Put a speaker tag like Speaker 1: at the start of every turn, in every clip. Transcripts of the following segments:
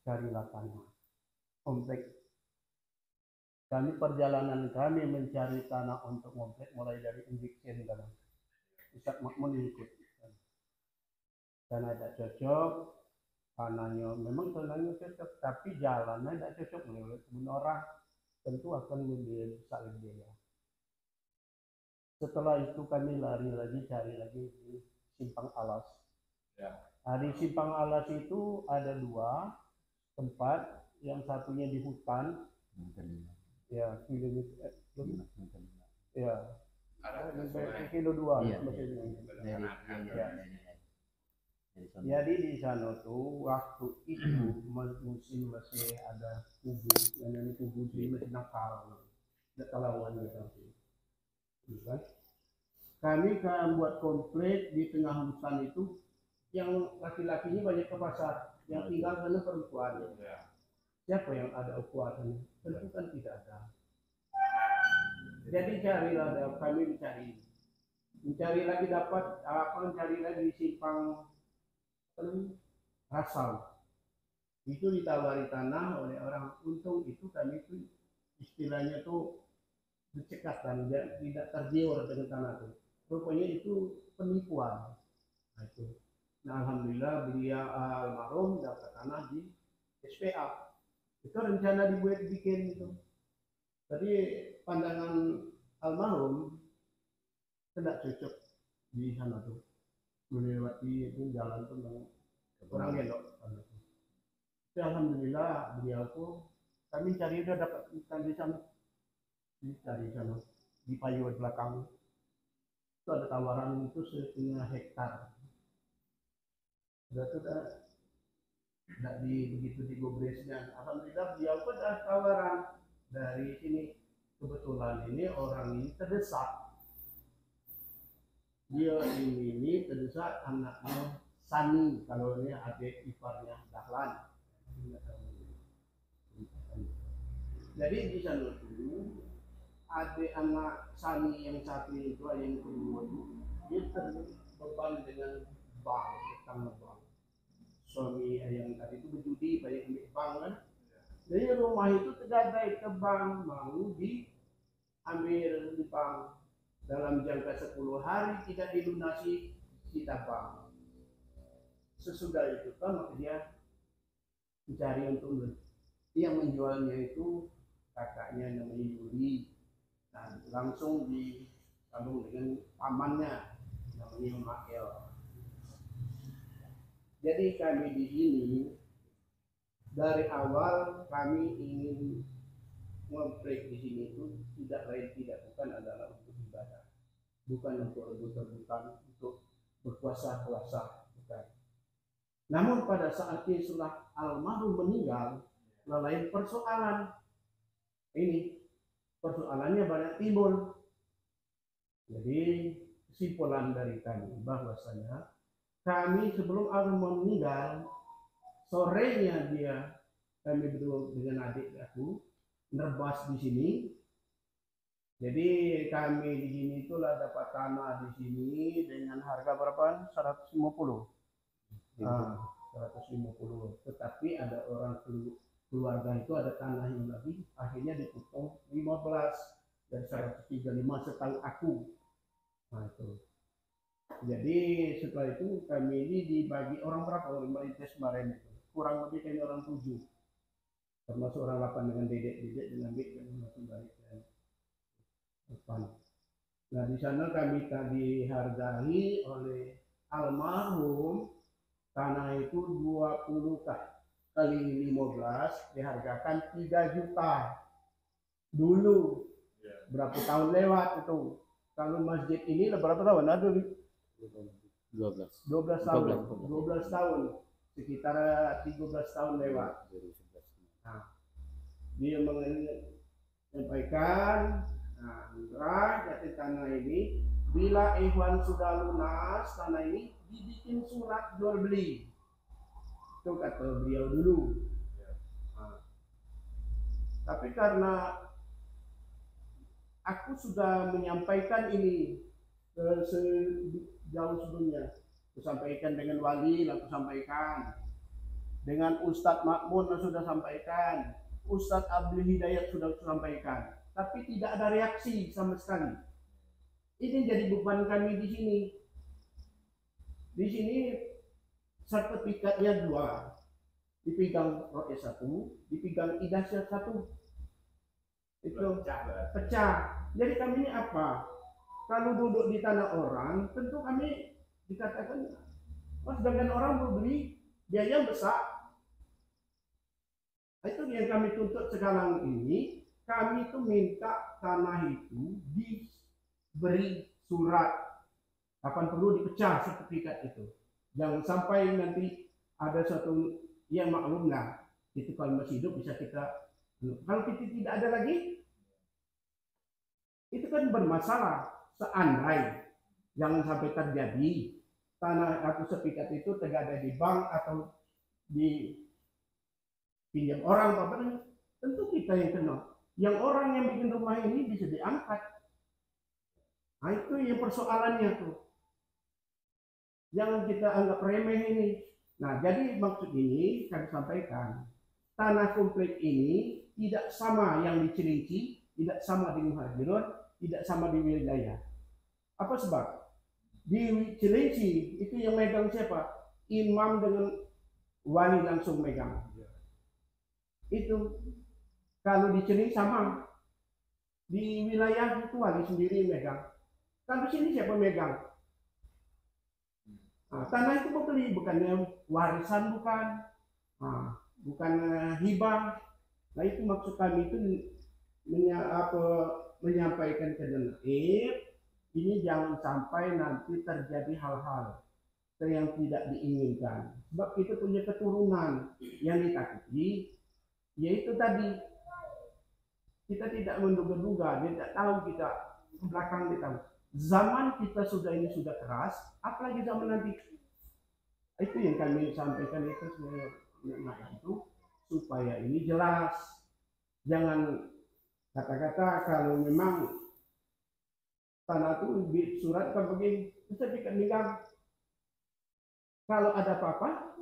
Speaker 1: carilah tanah komplek. Kami perjalanan kami mencari tanah untuk komplek mulai dari Injection dan Ustaz Makmun ikut. Karena tidak cocok, tanahnya memang tanahnya cocok, tapi jalannya tidak cocok menurut kebun orang, tentu akan besar biaya. Setelah itu kami lari lagi cari lagi di Simpang Alas. Nah, di Simpang Alas itu ada dua tempat, yang satunya di hutan, ya kilometer, ya kilo 2 maksudnya. Jadi di sana tuh waktu itu musim masih ada kubu, yang kubu ini masih nakal, tidak kelawan gitu. Kami kan buat komplek di tengah hutan itu, yang laki-lakinya banyak ke pasar, yang tinggal sana perempuan. Siapa yang ada ukuran? Tentu kan tidak ada. Jadi carilah, kami mencari lagi dapat apa? Mencari lagi di Simpang Rasal. Itu ditawari tanah oleh orang. Untung itu kami itu istilahnya tuh dicekatkan, tidak tergiur dengan tanah itu. Rupanya itu penipuan. Nah, itu. Nah, alhamdulillah beliau almarhum dapat tanah di SPA. Itu rencana bikin itu. Tadi pandangan almarhum tidak cocok di sana tuh. Melewati itu jalan tuh kurang elok. Tapi alhamdulillah beliau tuh kami cari udah dapat ikan di sana. Cari sana di payung belakang. Itu ada tawaran itu 1,5 hektar. Sudah tidak begitu digobresnya. Alhamdulillah beliau pun ada tawaran dari sini. Kebetulan ini orang ini terdesak. Dia ini terdesak, anaknya Sani, kalau ini adik iparnya Dahlan. Jadi di sana itu adik anak Sani yang satu itu, yang kedua itu, dia terbeban dengan bank, utang bank. Suami yang tadi itu berjudi, banyak ambil bank kan. Jadi rumah itu tergadai ke bank, mau diambil di bank. Dalam jangka 10 hari tidak dilunasi, kita bank. Sesudah itu kan dia mencari untung. Yang menjualnya itu kakaknya namanya Yuli. Nah, langsung disambung dengan pamannya namanya Makel. Jadi kami di sini dari awal kami ingin ngobrol di sini itu tidak lain tidak bukan adalah untuk ibadah, bukan untuk rebut-rebutan, untuk berkuasa-kuasa, bukan. Namun pada saat setelah almarhum meninggal, lain persoalan ini, persoalannya banyak timbul. Jadi kesimpulan dari kami bahwasanya kami sebelum almarhum meninggal, sorenya kami berdua dengan adik aku nerbas di sini. Jadi kami di sini itulah dapat tanah di sini dengan harga berapa? 150. 150. Tetapi ada orang keluarga itu ada tanah yang lebih, akhirnya dipotong 15 dan 135 setahu aku. Nah itu. Jadi setelah itu kami ini dibagi orang berapa? Orang merintis kemarin itu kurang lebih kayak orang 7, termasuk orang 8 dengan dedek dengan bik dan masing balik dan depan. Nah di sana kami tadi dihargai oleh almarhum tanah itu 20 kali 15 dihargakan 3 juta dulu. Berapa tahun lewat itu? Kalau masjid ini berapa tahun? Ada 12 tahun, sekitar 13 tahun lewat. Nah, dia menyampaikan, jati tanah ini bila Ikhwan sudah lunas tanah ini dibikin surat jual beli. Itu kata beliau dulu. Tapi karena aku sudah menyampaikan ini sejauh sebelumnya, aku sampaikan dengan wali, aku sampaikan dengan Ustadz Makmun sudah sampaikan, Ustadz Abdul Hidayat sudah sampaikan, tapi tidak ada reaksi sama sekali. Ini jadi beban kami di sini. Di sini sertifikatnya 2, dipegang Rois 1, dipegang Idasya 1, itu pecah. Jadi kami ini apa? Kalau duduk di tanah orang, tentu kami dikatakan, oh, sedangkan orang mau beli biaya besar. Itu yang kami tuntut sekarang ini. Kami itu minta tanah itu diberi surat, kapan perlu dipecah sertifikat itu. Jangan sampai nanti ada satu yang maklum lah, itu kalau masih hidup bisa kita, kalau kita tidak ada lagi, itu kan bermasalah. Seandainya jangan sampai terjadi tanah atau sertifikat itu tergada di bank atau di pinjam orang apa, tentu kita yang kena. Yang orang yang bikin rumah ini bisa diangkat. Nah itu yang persoalannya tuh. Jangan kita anggap remeh ini. Nah jadi maksud ini kami sampaikan, tanah komplek ini tidak sama yang di Cilinci, tidak sama di Muhajirun, tidak sama di wilayah. Apa sebab? Di Cilinci itu yang megang siapa? Imam dengan wali langsung megang. Itu kalau di Cilinci sama, di wilayah itu wali sendiri megang. Kalau di sini siapa megang? Nah, tanah itu beli, bukannya warisan, bukan, bukan hibah. Nah itu maksud kami itu menyampaikan ke Naib, ini jangan sampai nanti terjadi hal-hal yang tidak diinginkan. Sebab kita punya keturunan yang ditakuti, yaitu tadi kita tidak menduga-duga, dia tidak tahu kita ke belakang, dia tahu. Zaman kita sudah keras, apalagi zaman nanti. Itu yang kami sampaikan itu sebenarnya itu supaya ini jelas. Jangan kata-kata kalau memang tanah itu surat kan begini, bisa dikendalikan. Kalau ada apa-apa,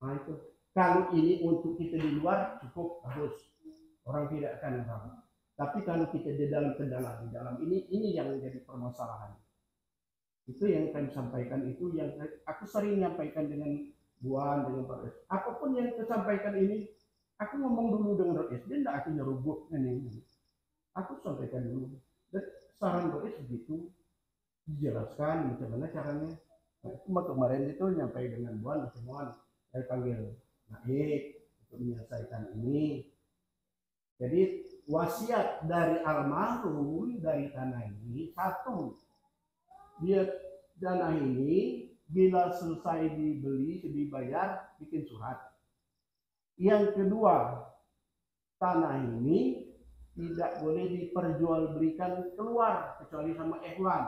Speaker 1: nah itu. Kalau ini untuk kita di luar cukup bagus, orang tidak akan tahu. Tapi kalau kita di dalam ini yang menjadi permasalahan. Itu yang kami sampaikan, itu yang aku sering menyampaikan dengan Buan, dengan Pak Res. Apapun yang saya sampaikan ini, aku ngomong dulu dengan Res. Dia tidak akan nyerubuk ini. Aku sampaikan dulu. Dan saran Res begitu dijelaskan bagaimana caranya. Nah, kemarin itu nyampai dengan Buan, semua saya panggil Naib untuk menyelesaikan ini. Jadi wasiat dari almarhum dari tanah ini, satu, dia tanah ini bila selesai dibeli, dibayar, bikin surat. Yang kedua, tanah ini tidak boleh diperjualbelikan keluar kecuali sama ikhwan.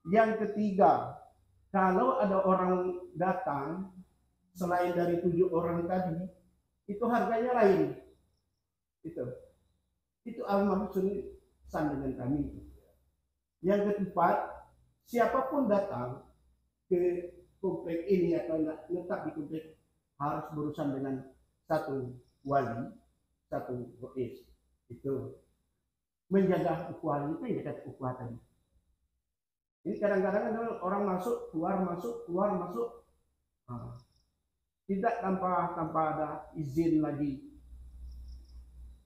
Speaker 1: Yang ketiga, kalau ada orang datang selain dari 7 orang tadi, itu harganya lain. Itu almarhum dengan kami. Yang keempat, siapapun datang ke komplek ini atau letak di komplek harus berurusan dengan satu wali, satu rois. Itu menjaga ukhuwah, itu yang dekat ukhuwah tadi. Ini kadang-kadang orang masuk, keluar, masuk, keluar, masuk. Tidak tanpa ada izin lagi.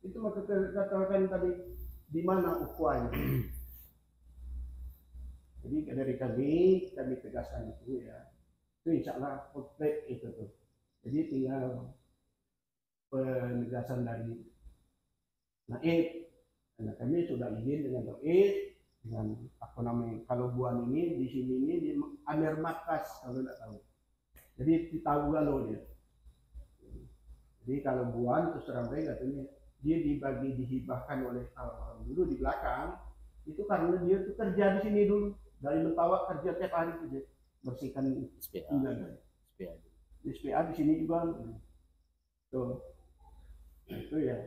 Speaker 1: Itu maka katakan tadi, di mana ukhuwah itu. Jadi dari kami tegaskan itu ya. Itu insya Allah komplek itu tuh. Jadi tinggal penegasan dari Naib. Karena kami sudah izin dengan Naib, dengan apa namanya, kalau Buan ini di sini ini di Amir Makas kalau tidak tahu. Jadi tahu galau dia. Jadi kalau Buan terus terang katanya dia dihibahkan oleh orang dulu di belakang itu karena dia tuh kerja di sini dulu. Dari Mentawak kerja tiap hari saja bersihkan SPA di sini juga. Tuh, itu ya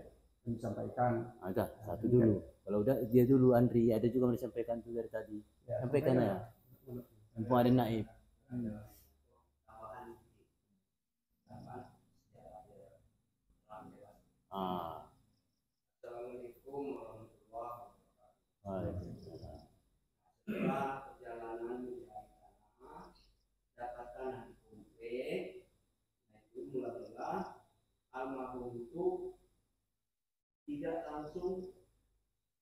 Speaker 1: yang disampaikan.
Speaker 2: Agak satu dulu. Kalau udah dia dulu Andri, ada juga yang disampaikan tuh dari tadi. Ya, sampaikan ya. Mumpung ada Naib. Ah.
Speaker 1: Assalamualaikum warahmatullahi wabarakatuh.
Speaker 2: Waalaikumsalam.
Speaker 1: Setelah perjalanan mencari tanah, dapatkan hati komplek, itu mula-mula almarhum itu tidak langsung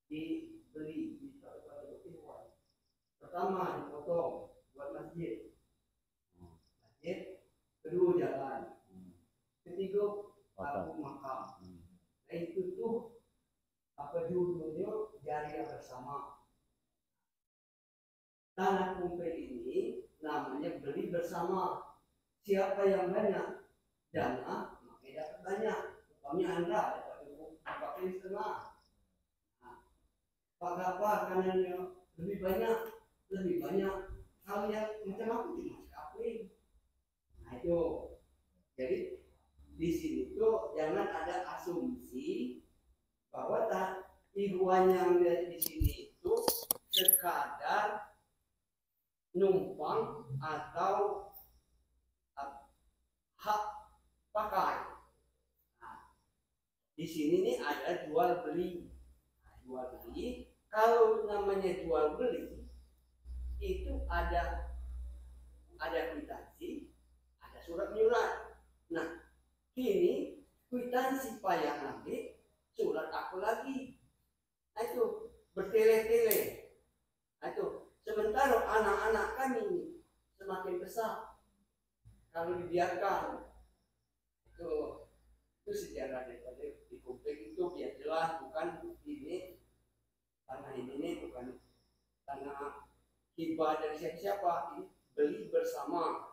Speaker 1: dibeli, pertama dipotong buat masjid, kedua jalan, ketiga aku makam. Nah itu tuh apa judulnya, jariah bersama. Tanah komplek ini namanya beli bersama. Siapa yang banyak dana, maka dapat banyak. Umpamanya Anda dapat setengah. Apa kanannya lebih banyak hal yang macam aku cuma sekali. Nah itu, jadi di sini tuh jangan ada asumsi bahwa ikhwan yang di sini itu sekadar numpang atau hak pakai. Nah, di sini nih ada jual beli. Kalau namanya jual beli itu ada kwitansi, ada surat menyurat. Nah, kini kwitansi payah nanti, surat aku lagi. Nah, itu bertele-tele. Nah, itu sementara anak-anak kami semakin besar kalau dibiarkan. Itu sejarah daripada di komplek itu biar jelas, bukan ini tanah ini bukan tanah hibah dari siapa-siapa, ini beli bersama.